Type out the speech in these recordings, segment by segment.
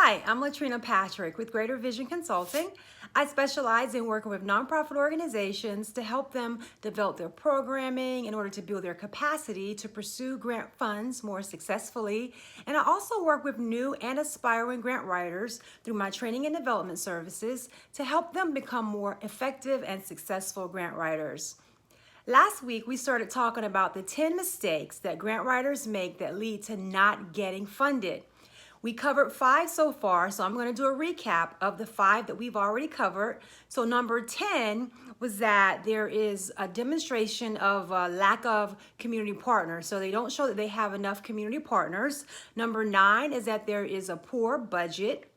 Hi, I'm Latrina Patrick with Greater Vision Consulting. I specialize in working with nonprofit organizations to help them develop their programming in order to build their capacity to pursue grant funds more successfully. And I also work with new and aspiring grant writers through my training and development services to help them become more effective and successful grant writers. Last week, we started talking about the 10 mistakes that grant writers make that lead to not getting funded. We covered 5 so far, so I'm going to do a recap of the 5 that we've already covered. So number 10 was that there is a demonstration of a lack of community partners. So they don't show that they have enough community partners. Number 9 is that there is a poor budget.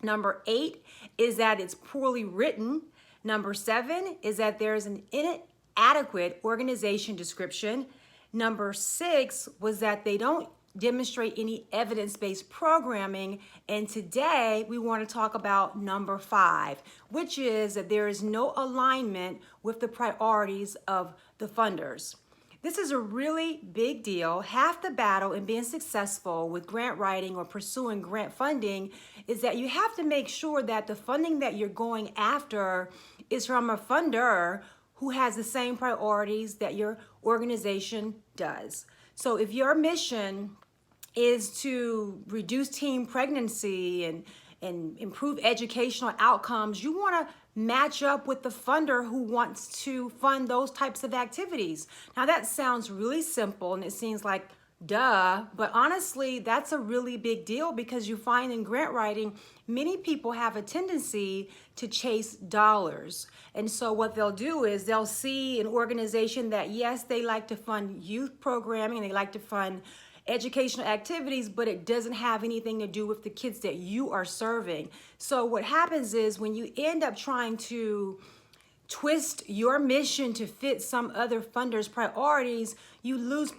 Number 8 is that it's poorly written. Number 7 is that there's an inadequate organization description. Number 6 was that they don't demonstrate any evidence-based programming. And today we want to talk about number 5, which is that there is no alignment with the priorities of the funders. This is a really big deal. Half the battle in being successful with grant writing or pursuing grant funding is that you have to make sure that the funding that you're going after is from a funder who has the same priorities that your organization does. So if your mission is to reduce teen pregnancy and improve educational outcomes, you want to match up with the funder who wants to fund those types of activities. Now that sounds really simple and it seems like duh, but honestly, that's a really big deal because you find in grant writing, many people have a tendency to chase dollars. And so what they'll do is they'll see an organization that, yes, they like to fund youth programming, they like to fund educational activities, but it doesn't have anything to do with the kids that you are serving. So what happens is when you end up trying to twist your mission to fit some other funder's priorities, you lose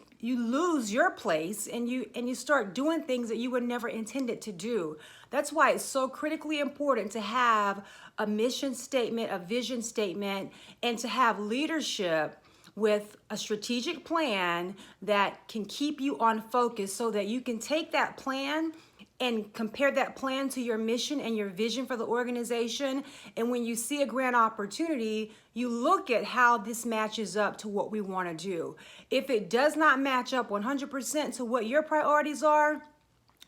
your place and you start doing things that you were never intended to do. That's why it's so critically important to have a mission statement, a vision statement, and to have leadership with a strategic plan that can keep you on focus so that you can take that plan and compare that plan to your mission and your vision for the organization. And when you see a grant opportunity, you look at how this matches up to what we want to do. If it does not match up 100% to what your priorities are,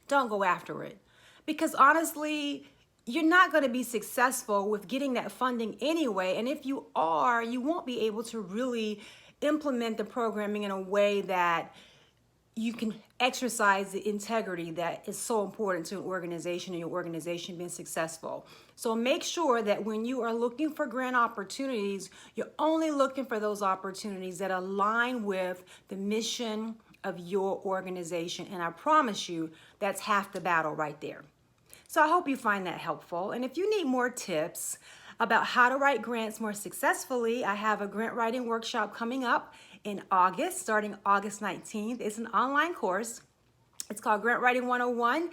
don't go after it. Because honestly, you're not going to be successful with getting that funding anyway. And if you are, you won't be able to really implement the programming in a way that you can exercise the integrity that is so important to an organization and your organization being successful. So make sure that when you are looking for grant opportunities, you're only looking for those opportunities that align with the mission of your organization. And I promise you, that's half the battle right there. So I hope you find that helpful. And if you need more tips about how to write grants more successfully, I have a grant writing workshop coming up in August, starting August 19th. It's an online course. It's called Grant Writing 101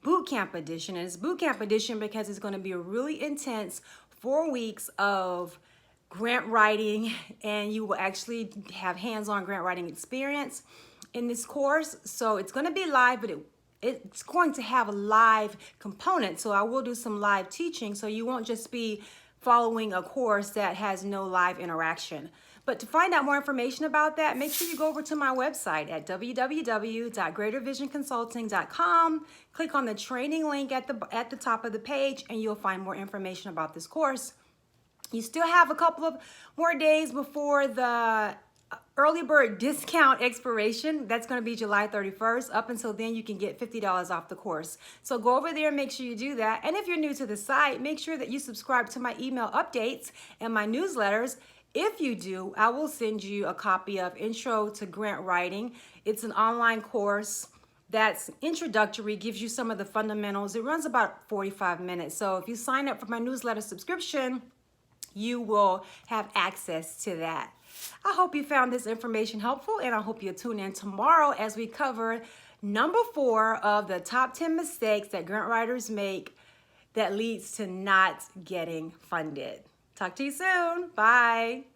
Bootcamp Edition. And it's Bootcamp Edition because it's going to be a really intense 4 weeks of grant writing, and you will actually have hands-on grant writing experience in this course. So it's going to be live, but it's going to have a live component. So I will do some live teaching, so you won't just be following a course that has no live interaction. But to find out more information about that, make sure you go over to my website at www.greatervisionconsulting.com. Click on the training link at the top of the page, and you'll find more information about this course. You still have a couple of more days before the early bird discount expiration. That's going to be July 31st. Up until then, you can get $50 off the course. So go over there and make sure you do that. And if you're new to the site, make sure that you subscribe to my email updates and my newsletters. If you do, I will send you a copy of Intro to Grant Writing. It's an online course that's introductory, gives you some of the fundamentals. It runs about 45 minutes. So if you sign up for my newsletter subscription, you will have access to that. I hope you found this information helpful, and I hope you'll tune in tomorrow as we cover number 4 of the top 10 mistakes that grant writers make that leads to not getting funded. Talk to you soon. Bye.